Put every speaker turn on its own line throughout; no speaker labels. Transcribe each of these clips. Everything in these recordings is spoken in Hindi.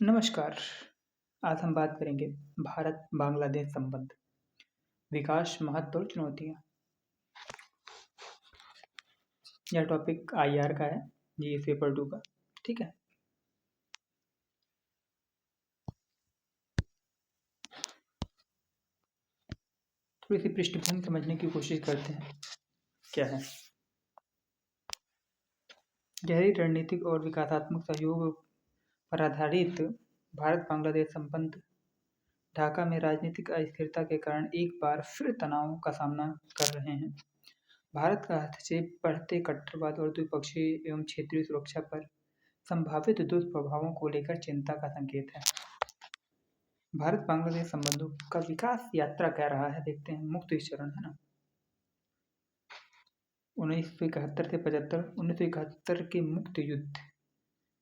नमस्कार। आज हम बात करेंगे भारत बांग्लादेश संबंध, विकास, महत्व और चुनौतियाँ। यह टॉपिक आईआर का है, जीएस पेपर 2 का। ठीक है। थोड़ी सी पृष्ठभूमि समझने की कोशिश करते हैं। क्या है? गहरी रणनीतिक और विकासात्मक सहयोग पर आधारित भारत बांग्लादेश संबंध ढाका में राजनीतिक अस्थिरता के कारण एक बार फिर तनाव का सामना कर रहे हैं। भारत का हस्तक्षेप बढ़ते कट्टरवाद और द्विपक्षीय एवं क्षेत्रीय सुरक्षा पर संभावित दुष्प्रभावों को लेकर चिंता का संकेत है। भारत बांग्लादेश संबंधों का विकास यात्रा कह रहा है। देखते हैं। मुक्त चरण है ना। 1971 से 75, 1971 के मुक्त युद्ध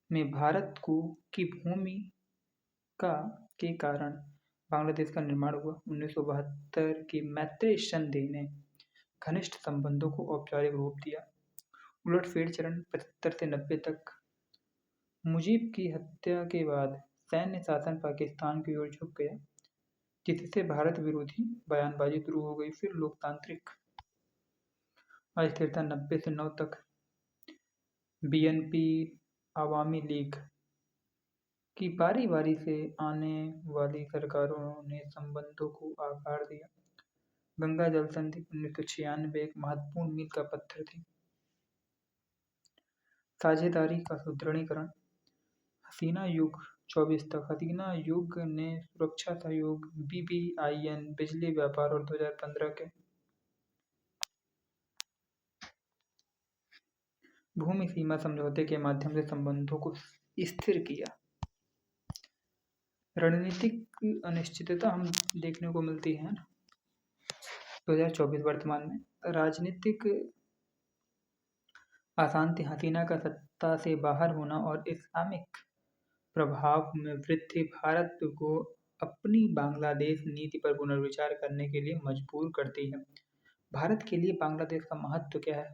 में भारत को की भूमिका के कारण बांग्लादेश का निर्माण हुआ। 1972 की मैत्री संधि ने घनिष्ठ संबंधों को औपचारिक रूप दिया। उलटफेर चरण 75 से 90 तक मुजीब की हत्या के बाद सैन्य शासन पाकिस्तान की ओर झुक गया, जिससे भारत विरोधी बयानबाजी शुरू हो गई। फिर लोकतांत्रिक अस्थिरता 90 से 9 तक बीएनपी आवामी लीग की बारी बारी से आने वाली सरकारों ने संबंधों को आकार दिया। गंगा जल संधि 1996 एक महत्वपूर्ण मील का पत्थर थी। साझेदारी का सुदृढ़ीकरण हसीना युग 24 तक। हसीना युग ने सुरक्षा सहयोग बीबीआईएन, बिजली व्यापार और 2015 के भूमि सीमा समझौते के माध्यम से संबंधों को स्थिर किया। रणनीतिक अनिश्चितता हम देखने को मिलती है ना। 2024 वर्तमान में राजनीतिक अशांति, हसीना का सत्ता से बाहर होना और इस्लामिक प्रभाव में वृद्धि भारत को अपनी बांग्लादेश नीति पर पुनर्विचार करने के लिए मजबूर करती है। भारत के लिए बांग्लादेश का महत्व क्या है?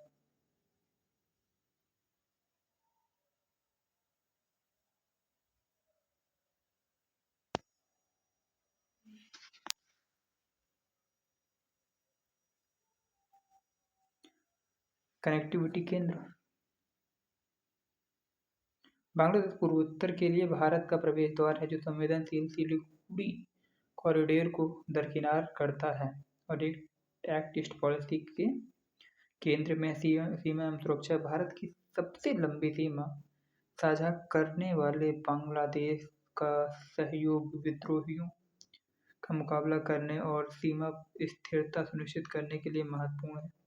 कनेक्टिविटी केंद्र बांग्लादेश पूर्वोत्तर के लिए भारत का प्रवेश द्वार है, जो संवेदनशील सिलीगुड़ी कॉरिडोर को दरकिनार करता है और एक एक्ट ईस्ट पॉलिसी के केंद्र में सीमा एवं सुरक्षा। भारत की सबसे लंबी सीमा साझा करने वाले बांग्लादेश का सहयोग विद्रोहियों का मुकाबला करने और सीमा स्थिरता सुनिश्चित करने के लिए महत्वपूर्ण है।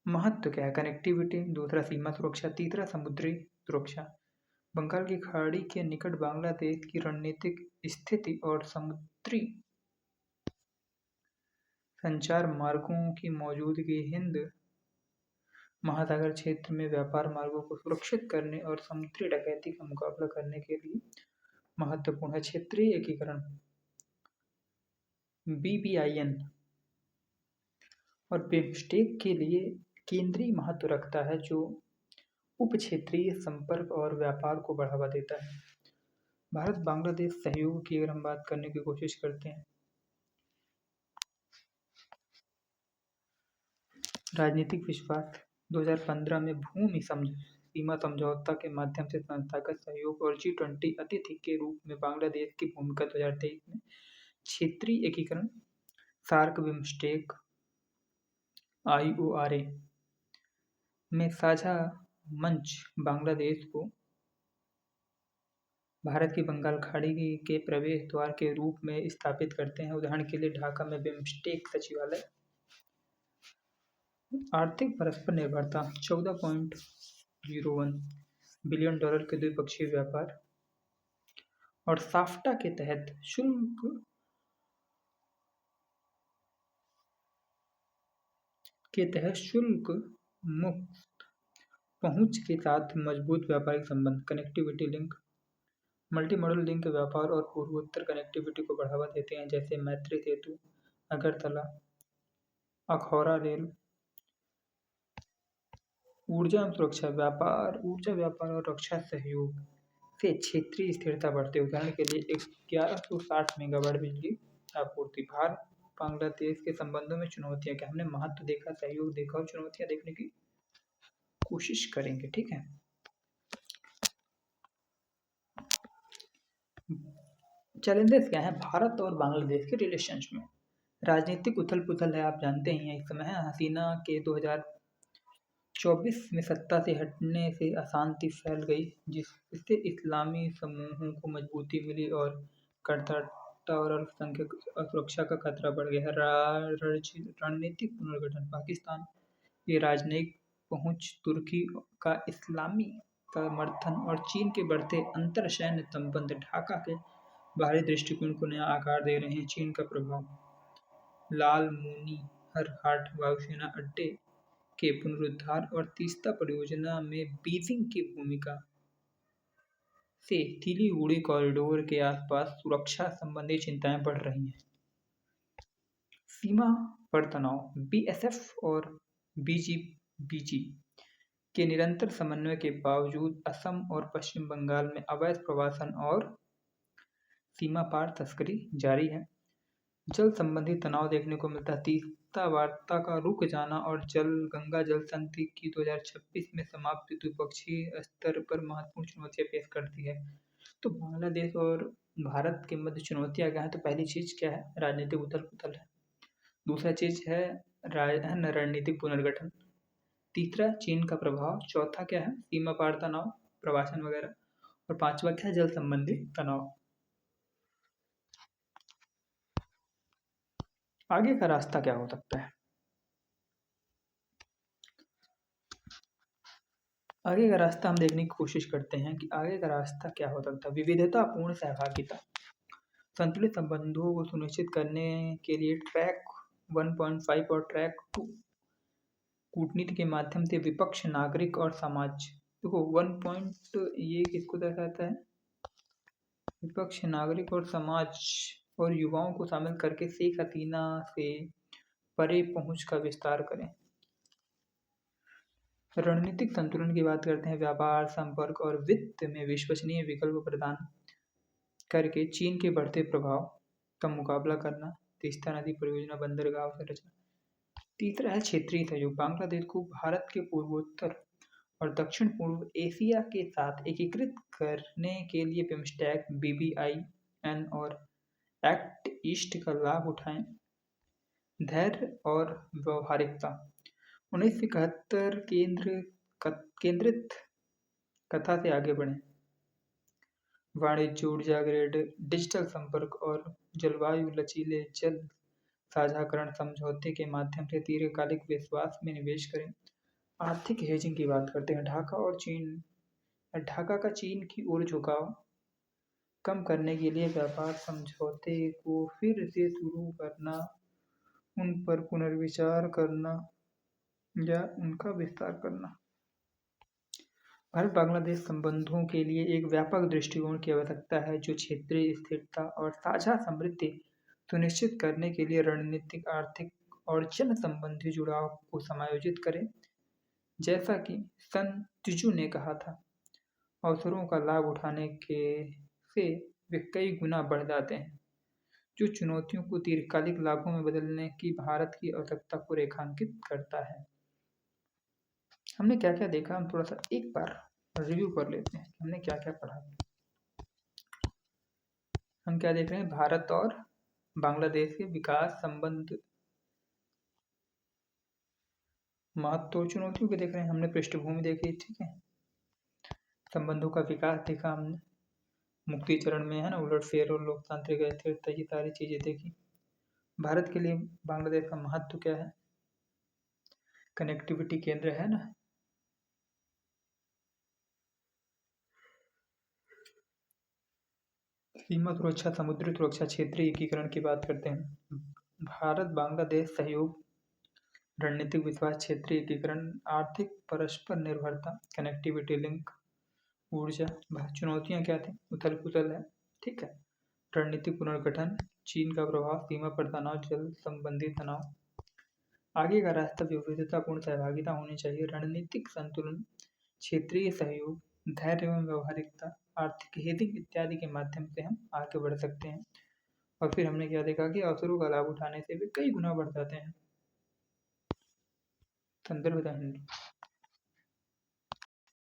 महत्व क्या है? कनेक्टिविटी, दूसरा सीमा सुरक्षा, तीसरा समुद्री सुरक्षा। बंगाल की खाड़ी के निकट बांग्लादेश की रणनीतिक स्थिति और समुद्री संचार मार्गों की मौजूदगी हिंद महासागर क्षेत्र में व्यापार मार्गों को सुरक्षित करने और समुद्री डकैती का मुकाबला करने के लिए महत्वपूर्ण है। क्षेत्रीय एकीकरण बीबीआईएन और बिम्स्टेक के लिए केंद्रीय महत्व रखता है, जो उप क्षेत्रीय संपर्क और व्यापार को बढ़ावा देता है। भारत बांग्लादेश सहयोग की अगर हम बात करने की कोशिश करते हैं, राजनीतिक विश्वास 2015 में भूमि सीमा समझौता के माध्यम से संस्थागत सहयोग और G20 अतिथि के रूप में बांग्लादेश की भूमिका 2023 में क्षेत्रीय एकीकरण, सार्क, बिम्स्टेक, IORA में साझा मंच बांग्लादेश को भारत की बंगाल खाड़ी के प्रवेश द्वार के रूप में स्थापित करते हैं। उदाहरण के लिए ढाका में बिम्स्टेक सचिवालय। आर्थिक परस्पर निर्भरता 14.01 बिलियन डॉलर के द्विपक्षीय व्यापार और साफ्टा के तहत शुल्क मुक्त पहुंच के साथ मजबूत व्यापारिक संबंध। Connectivity link multi modal link व्यापार और पूर्वोत्तर कनेक्टिविटी को बढ़ावा देते हैं, जैसे मैत्री सेतु, अगरतला, अखौरा रेल। ऊर्जा एवं सुरक्षा, ऊर्जा व्यापार और रक्षा सहयोग। से क्षेत्रीय स्थिरता बढ़ते। उदाहरण के लिए 1160 मेगावाट बिजली आपूर्ति। भारत बांग्लादेश के संबंधों में चुनौतियां क्या? हमने महत्व देखा, सहयोग देखा और चुनौतियां देखने की कोशिश करेंगे। ठीक है, चैलेंजेस क्या है भारत और बांग्लादेश के रिलेशंस में? राजनीतिक उथल पुथल है, आप जानते ही हैं। इस समय है हसीना के 2024 में सत्ता से हटने से अशांति फैल गई, जिससे इस्लामी समूहों को मजबूती मिली और कर्नाटक और अल्पसंख्यक सुरक्षा का खतरा बढ़ गया। रणनीतिक पुनर्गठन। पाकिस्तान की राजनयिक पहुंच, तुर्की का इस्लामी समर्थन और चीन के बढ़ते अंतर सैन्य संबंध ढाका के बाहरी दृष्टिकोण को नया आकार दे रहे हैं। चीन का प्रभाव। लालमोनीहरहाट वायुसेना अड्डे के पुनरुद्धार और तीस्ता परियोजना में बीजिंग की भूमिका से सिलीगुड़ी कॉरिडोर के आसपास सुरक्षा संबंधी चिंताएं बढ़ रही हैं। सीमा पर तनाव। बीएसएफ और बीजीबीजी के निरंतर समन्वय के बावजूद असम और पश्चिम बंगाल में अवैध प्रवासन और सीमा पार तस्करी जारी है। जल संबंधी तनाव देखने को मिलता है। तीस्ता वार्ता का रुक जाना और गंगा जल संधि की 2026 में समाप्ति द्विपक्षीय स्तर पर महत्वपूर्ण चुनौतियां पेश करती है। तो बांग्लादेश और भारत के मध्य चुनौतियां क्या है? तो पहली चीज क्या है? राजनीतिक उथल पुथल है। दूसरा चीज है रणनीतिक पुनर्गठन। तीसरा चीन का प्रभाव। चौथा क्या है? सीमा पार तनाव, प्रवासन वगैरह। और पांचवा क्या है? जल संबंधी तनाव। आगे का रास्ता क्या हो सकता है? आगे का रास्ता हम देखने की कोशिश करते हैं कि आगे का रास्ता क्या हो सकता है। विविधतापूर्ण सहभागिता। संतुलित संबंधों को सुनिश्चित करने के लिए ट्रैक 1.5 और ट्रैक 2 कूटनीति के माध्यम से विपक्ष, नागरिक और समाज। देखो 1 पॉइंट ये किसको दर्शाता है? विपक्ष, नागरिक और समाज और युवाओं को शामिल करके शेख हसीना से परे पहुंच का विस्तार करें। रणनीतिक संतुलन की बात करते हैं। व्यापार, संपर्क और वित्त में विश्वसनीय विकल्प प्रदान करके चीन के बढ़ते प्रभाव का मुकाबला करना। तीस्ता नदी परियोजना, बंदरगाह संरचना। तीसरा है क्षेत्रीय सहयोग। बांग्लादेश को भारत के पूर्वोत्तर और दक्षिण पूर्व एशिया के साथ एकीकृत करने के लिए बिम्स्टेक, BBIN और एक्ट ईस्ट का लाभ उठाएं। धैर्य और व्यवहारिकता। 1971 केंद्रित कथा से आगे बढ़ें। वाणिज्य, ऊर्जा ग्रिड, डिजिटल संपर्क और जलवायु लचीले जल साझाकरण समझौते के माध्यम से दीर्घकालिक विश्वास में निवेश करें। आर्थिक हेजिंग की बात करते हैं। ढाका का चीन की ओर झुकाव कम करने के लिए व्यापार समझौते को फिर से शुरू करना, उन पर पुनर्विचार करना या उनका विस्तार करना। भारत बांग्लादेश संबंधों के लिए एक व्यापक दृष्टिकोण की आवश्यकता है जो क्षेत्रीय स्थिरता और साझा समृद्धि सुनिश्चित करने के लिए रणनीतिक, आर्थिक और जन संबंधी जुड़ाव को समायोजित करे। जैसा कि सन त्जुजु ने कहा था, अवसरों का लाभ उठाने के से वे कई गुना बढ़ जाते हैं, जो चुनौतियों को दीर्घकालिक लाभों में बदलने की भारत की आवश्यकता को रेखांकित करता है। हमने क्या क्या देखा, हम थोड़ा सा एक बार रिव्यू कर लेते हैं। हमने क्या क्या पढ़ा। हम क्या देख रहे हैं? भारत और बांग्लादेश के विकास संबंध, महत्व, चुनौतियों के देख रहे हैं। हमने पृष्ठभूमि देखी, ठीक है। संबंधों का विकास देखा हमने, मुक्ति चरण में है ना, उलटफेर और लोकतांत्रिक स्थिरता, ये सारी चीजें देखी। भारत के लिए बांग्लादेश का महत्व क्या है? कनेक्टिविटी केंद्र है ना, सीमा सुरक्षा, समुद्री सुरक्षा, क्षेत्रीय एकीकरण की बात करते हैं। भारत बांग्लादेश सहयोग, रणनीतिक विश्वास, क्षेत्रीय एकीकरण, आर्थिक परस्पर निर्भरता, कनेक्टिविटी लिंक, ऊर्जा। चुनौतियां क्या थी? उथल पुथल है, ठीक है। रणनीतिक पुनर्गठन, चीन का प्रभाव, सीमा पर तनाव, जल संबंधी तनाव। आगे का रास्ता विविधतापूर्ण सहभागिता होनी चाहिए। रणनीतिक संतुलन, क्षेत्रीय सहयोग, धैर्य एवं व्यावहारिकता, आर्थिक हेजिंग इत्यादि के माध्यम से हम आगे बढ़ सकते हैं। और फिर हमने क्या देखा कि अवसरों का लाभ उठाने से वे कई गुना बढ़ जाते हैं। संदर्भ